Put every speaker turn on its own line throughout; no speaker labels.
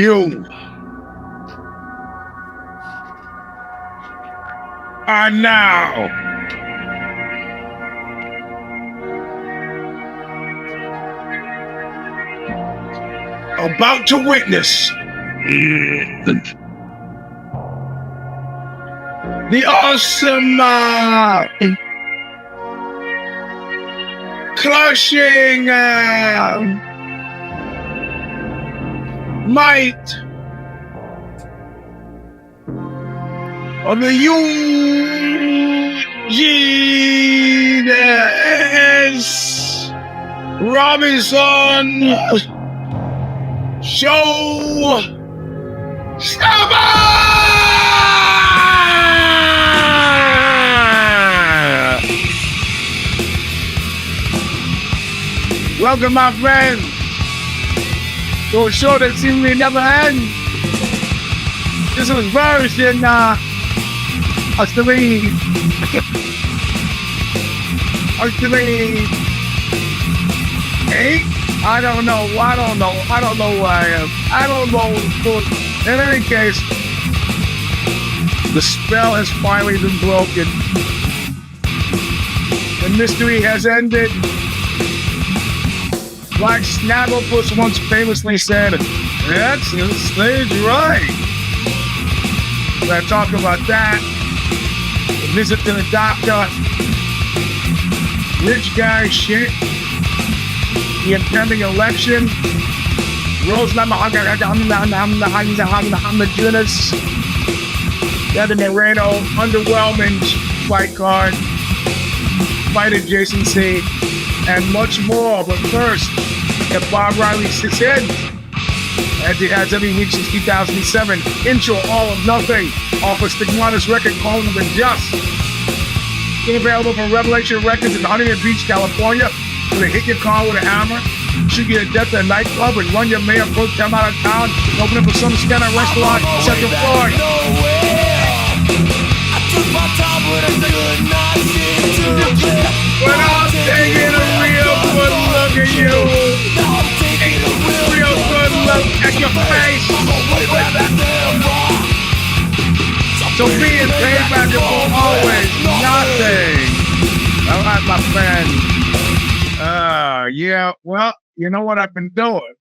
You are now about to witness the awesome crushing might of the Eugene S. Robinson Show Stomper! Welcome, my friends, to a show that seemingly never ends. This was version eight? I don't know who I am. I don't know. In any case, the spell has finally been broken. The mystery has ended. Like Snagglepuss once famously said, "That's the stage right." We're gonna talk about that. A visit to the doctor. Rich guy shit. The impending election. Rose Namajunas. Devin Moreno. Underwhelming fight card. Fight adjacency. And much more. But first, if Bob Riley sits in, as he has every week since 2007, intro All of Nothing off of Stigmata's record called The Just. Still available from Revelation Records in Huntington Beach, California. Where they hit your car with a hammer, shoot you to death at a nightclub, and run your mayor pro tem out of town, open up for some scanner restaurant, second floor.
I took my time with a good night shit to the
But I'm taking a real good look at you. Real good look at your face. So being paid back for always nothing. All right, my friend. Yeah, well, you know what I've been doing?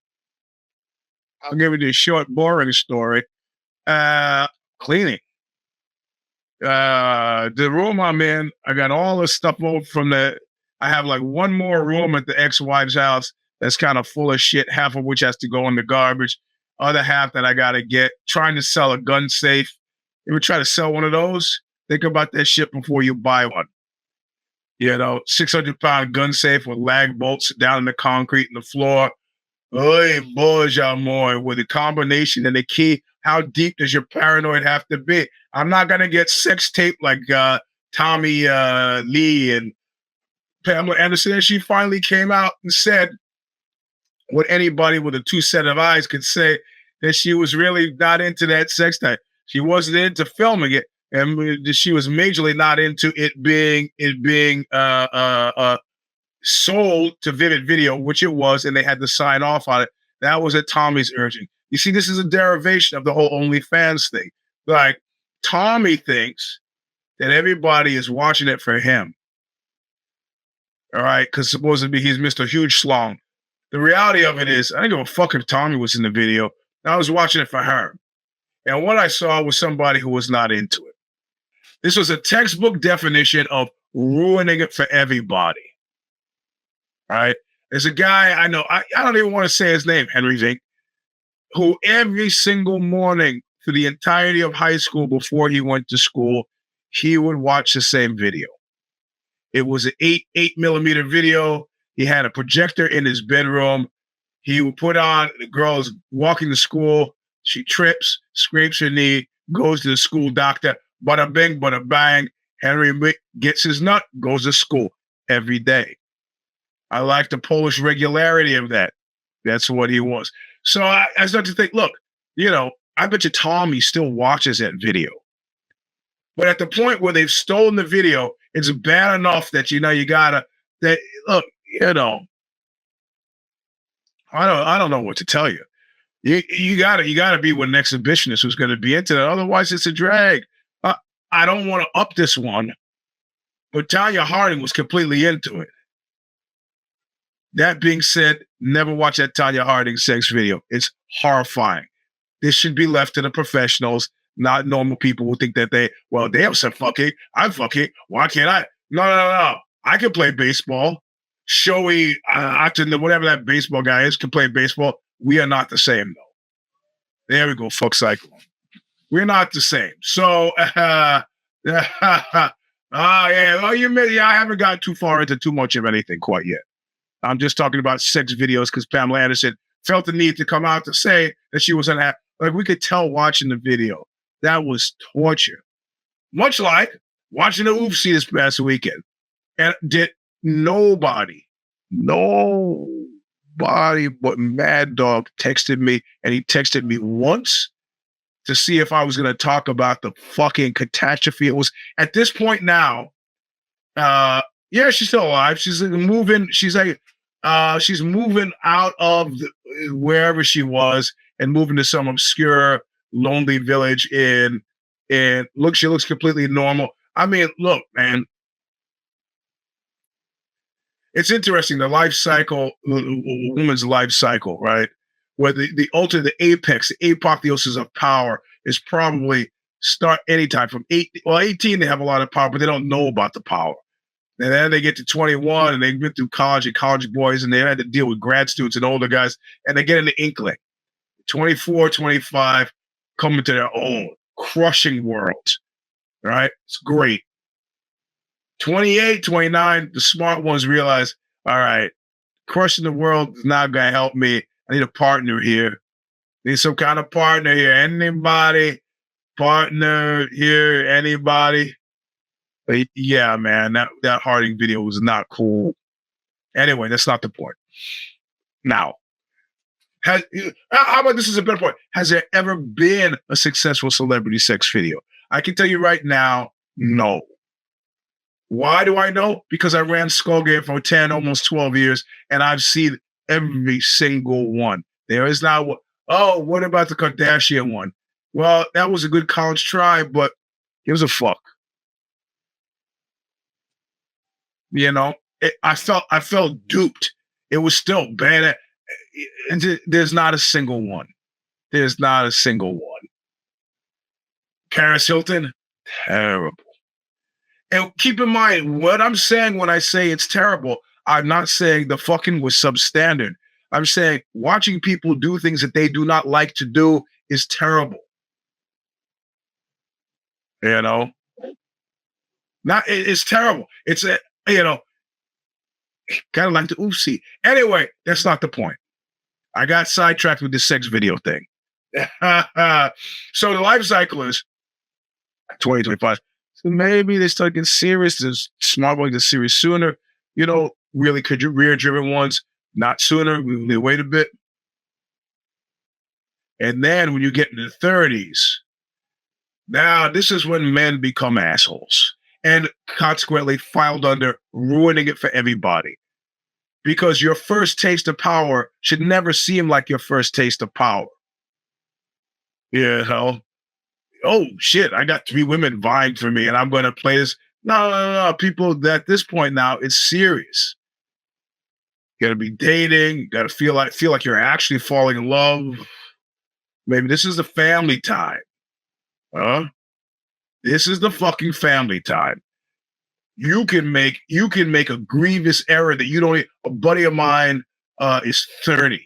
I'll give you this short, boring story. Cleaning. The room I'm in, I got all the stuff over from I have like one more room at the ex-wife's house that's kind of full of shit, half of which has to go in the garbage. Other half that I got to get, trying to sell a gun safe. You ever try to sell one of those? Think about that shit before you buy one. 600-pound gun safe with lag bolts down in the concrete in the floor. Oy, boy, more with the combination and the key. How deep does your paranoid have to be? I'm not going to get sex tape like Tommy Lee and Pamela Anderson. And she finally came out and said what anybody with a two set of eyes could say, that she was really not into that sex tape. She wasn't into filming it. And she was majorly not into it being sold to Vivid Video, which it was, and they had to sign off on it. That was at Tommy's urging. You see, this is a derivation of the whole OnlyFans thing. Like, Tommy thinks that everybody is watching it for him. All right, because supposedly he's Mr. Huge Schlong. The reality of it is, I didn't give a fuck if Tommy was in the video. I was watching it for her. And what I saw was somebody who was not into it. This was a textbook definition of ruining it for everybody. All right. There's a guy I know, I don't even want to say his name, Henry Zink, who every single morning for the entirety of high school before he went to school, he would watch the same video. It was an 8mm video. He had a projector in his bedroom. He would put on, the girl's walking to school. She trips, scrapes her knee, goes to the school doctor. Bada bing, bada bang. Henry gets his nut, goes to school every day. I like the Polish regularity of that. That's what he was. So I started to think, look, I bet you Tommy still watches that video. But at the point where they've stolen the video, it's bad enough that, you gotta, look, I don't know what to tell you. You gotta be with an exhibitionist who's going to be into that. Otherwise, it's a drag. I don't want to up this one, but Tanya Harding was completely into it. That being said, never watch that Tanya Harding sex video. It's horrifying. This should be left to the professionals, not normal people who think that they have some fucking. I'm fucking. Why can't I? No. I can play baseball. Showy, whatever that baseball guy is, can play baseball. We are not the same, though. There we go, fuck cycle. We're not the same. So, yeah. Well, I haven't gotten too far into too much of anything quite yet. I'm just talking about sex videos because Pamela Anderson felt the need to come out to say that she was unhappy. Like, we could tell watching the video. That was torture. Much like watching the UFC this past weekend. And did nobody but Mad Dog texted me, and he texted me once to see if I was going to talk about the fucking catastrophe. It was at this point now. Yeah, she's still alive. She's moving. She's moving out of wherever she was and moving to some obscure, lonely village she looks completely normal. I mean, look, man. It's interesting, the life cycle, a woman's life cycle, right? Where the apex, the apotheosis of power is probably start anytime from 18, they have a lot of power, but they don't know about the power. And then they get to 21 and they've been through college and college boys, and they had to deal with grad students and older guys, and they get in the inkling. 24, 25, coming to their own, crushing world, right? It's great. 28, 29, the smart ones realize, all right, crushing the world is not going to help me. I need a partner here. Need some kind of partner here. Anybody? Partner here? Anybody? But yeah, man, that Harding video was not cool. Anyway, that's not the point. Now, how about this is a better point? Has there ever been a successful celebrity sex video? I can tell you right now, no. Why do I know? Because I ran Skull Game for 10, almost 12 years, and I've seen every single one. There is not what about the Kardashian one? Well, that was a good college try, but it was a fuck. You know, I felt duped. It was still bad. There's not a single one. There's not a single one. Paris Hilton, terrible. And keep in mind what I'm saying when I say it's terrible. I'm not saying the fucking was substandard. I'm saying watching people do things that they do not like to do is terrible. You know, it's terrible. It's kind of like the UFC. Anyway, that's not the point. I got sidetracked with this sex video thing. So the life cycle is 2025. So maybe they start getting serious. There's smart ones get serious sooner. Really career-driven ones, not sooner. They wait a bit. And then when you get in the 30s, now this is when men become assholes and consequently filed under ruining it for everybody. Because your first taste of power should never seem like your first taste of power. Oh shit, I got 3 women vying for me and I'm going to play this. No. People at this point now, it's serious. You got to be dating. You got to feel like you're actually falling in love. Maybe this is the family time. This is the fucking family time. You can make a grievous error that you don't. A buddy of mine is 30.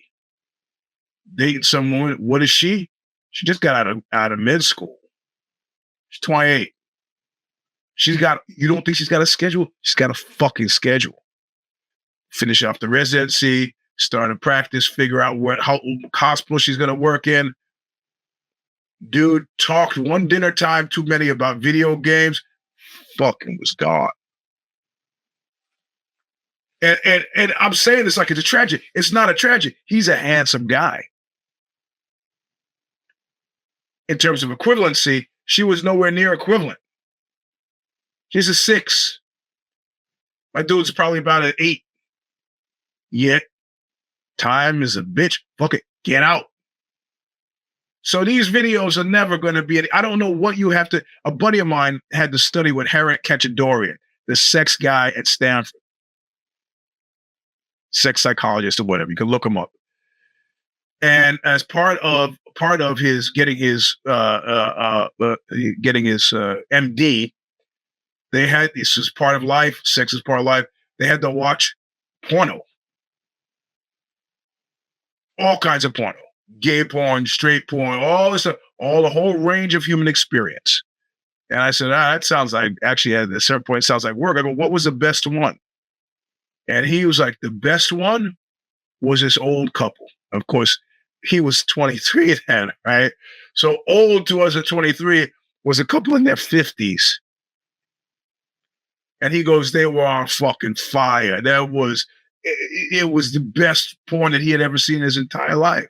Dating some woman. What is she? She just got out of med school. She's 28. You don't think she's got a schedule? She's got a fucking schedule. Finish off the residency, start to practice, figure out how hospital she's going to work in. Dude talked one dinner time too many about video games. Fucking was gone. And I'm saying this like it's a tragedy. It's not a tragedy. He's a handsome guy. In terms of equivalency, she was nowhere near equivalent. She's a 6. My dude's probably about an 8. Yet, time is a bitch. Fuck it. Get out. So these videos are never going to be. I don't know what you have to. A buddy of mine had to study with Harriet Kachadorian, the sex guy at Stanford, sex psychologist or whatever. You can look him up. And as part of his getting his MD, they had, this is part of life. Sex is part of life. They had to watch porno, all kinds of porno, gay porn, straight porn, all this stuff, all the whole range of human experience. And I said, that sounds like, actually at a certain point, it sounds like work. I go, what was the best one? And he was like, the best one was this old couple. Of course, he was 23 then, right? So old to us at 23 was a couple in their 50s. And he goes, they were on fucking fire. It was the best porn that he had ever seen in his entire life.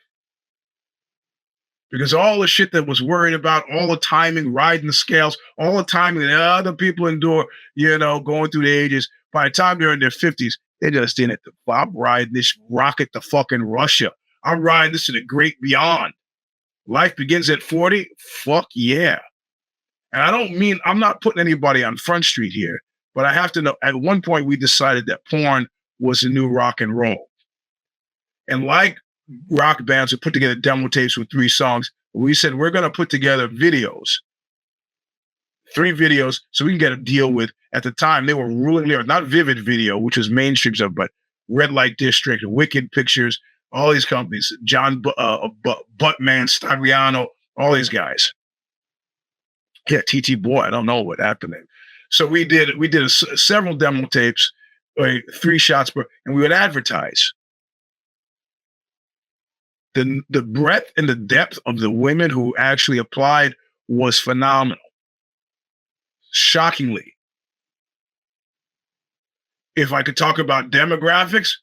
Because all the shit that was worried about, all the timing, riding the scales, all the timing that other people endure, going through the ages, by the time they're in their 50s, they're just in it. I'm riding this rocket to fucking Russia. I'm riding this to the great beyond. Life begins at 40? Fuck yeah. And I'm not putting anybody on Front Street here, but I have to know, at one point we decided that porn was the new rock and roll. And like rock bands would put together demo tapes with 3 songs, we said we're going to put together videos, 3 videos, so we can get a deal with, at the time, they were ruling there, not Vivid Video, which was mainstream stuff, but Red Light District, Wicked Pictures, all these companies, John Buttman, Stagliano, all these guys. Yeah, TT Boy, I don't know what happened there. So we did several demo tapes, 3 shots per, and we would advertise. The breadth and the depth of the women who actually applied was phenomenal. Shockingly. If I could talk about demographics,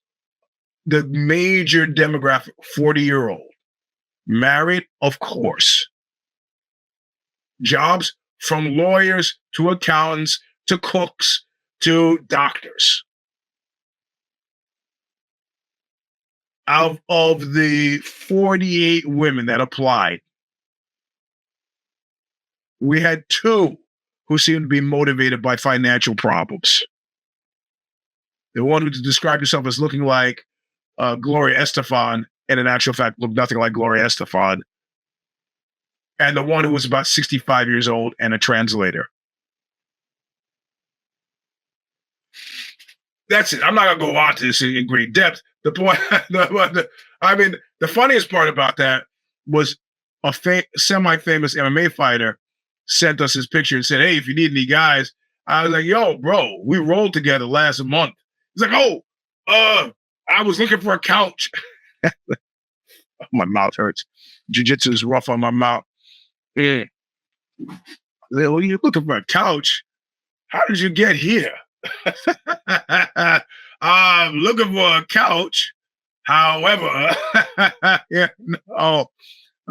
the major demographic, 40-year-old. Married, of course. Jobs from lawyers to accountants to cooks to doctors. Out of the 48 women that applied, we had 2 who seemed to be motivated by financial problems. The one who described herself as looking like Gloria Estefan, and in actual fact looked nothing like Gloria Estefan. And the one who was about 65 years old and a translator. That's it. I'm not going to go on to this in great depth. The point, the funniest part about that was a semi-famous MMA fighter sent us his picture and said, hey, if you need any guys, I was like, yo, bro, we rolled together last month. He's like, I was looking for a couch. My mouth hurts. Jiu-jitsu is rough on my mouth. Yeah. Well, you're looking for a couch. How did you get here? I'm looking for a couch. However, yeah.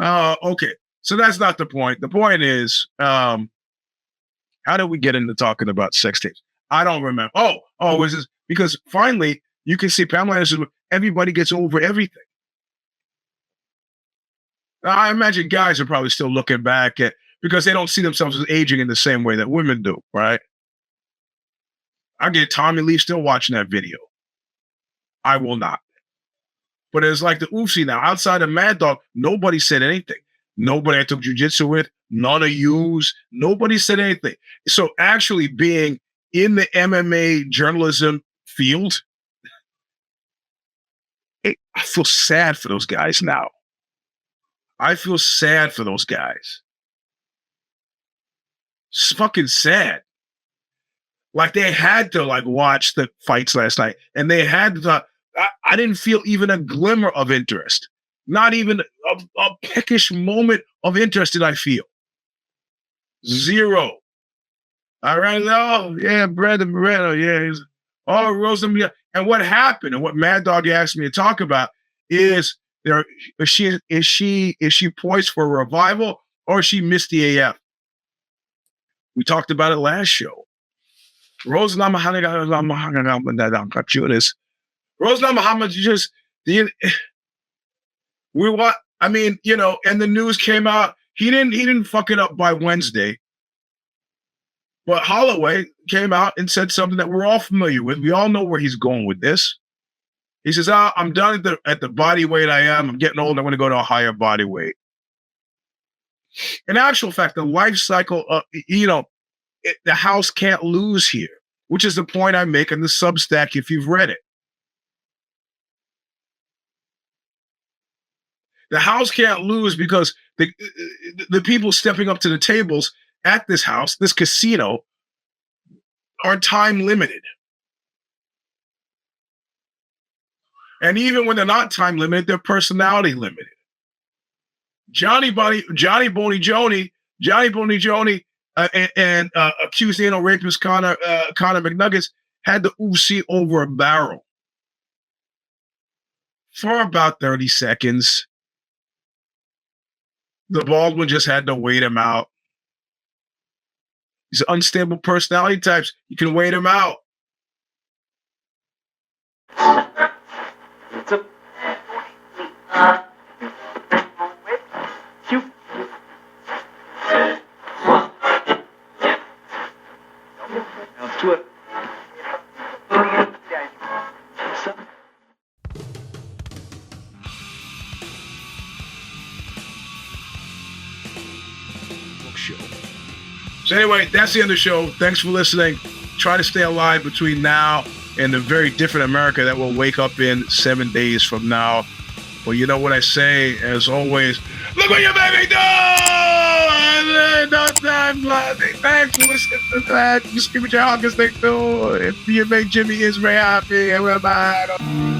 Okay. So that's not the point. The point is, how did we get into talking about sex tapes? I don't remember. Was this because finally you can see Pamela Anderson, everybody gets over everything. I imagine guys are probably still looking back at, because they don't see themselves as aging in the same way that women do, right? I get Tommy Lee still watching that video. I will not. But it's like the UFC now. Outside of Mad Dog, nobody said anything. Nobody I took jiu-jitsu with, none of yous, nobody said anything. So actually being in the MMA journalism field, I feel sad for those guys now. I feel sad for those guys. It's fucking sad. Like they had to watch the fights last night, and they had to. I didn't feel even a glimmer of interest. Not even a peckish moment of interest did I feel. Zero. I ran. Oh yeah, Brandon Moreno. Yeah. Rosenberg. And what happened? And what Mad Dog asked me to talk about is. Is she poised for a revival, or is she missed the AF? We talked about it last show. Rose Muhammad just we I mean, and the news came out. He didn't fuck it up by Wednesday. But Holloway came out and said something that we're all familiar with. We all know where he's going with this. He says, I'm done at the body weight I am. I'm getting old. I want to go to a higher body weight. In actual fact, the life cycle, the house can't lose here, which is the point I make in the Substack if you've read it. The house can't lose because the people stepping up to the tables at this house, this casino, are time limited. And even when they're not time limited, they're personality limited. Johnny Boney Joni, and accused anal rapist Connor McNuggets had the Uzi over a barrel for about 30 seconds. The Baldwin just had to wait him out. These unstable personality types, you can wait him out. So anyway, that's the end of the show. Thanks for listening. Try to stay alive between now and the very different America that we'll wake up in 7 days from now. Well, you know what I say, as always, look what you made me do! Thanks for listening to that. Just give me your August thing too. If you make Jimmy is very happy, and we're bad.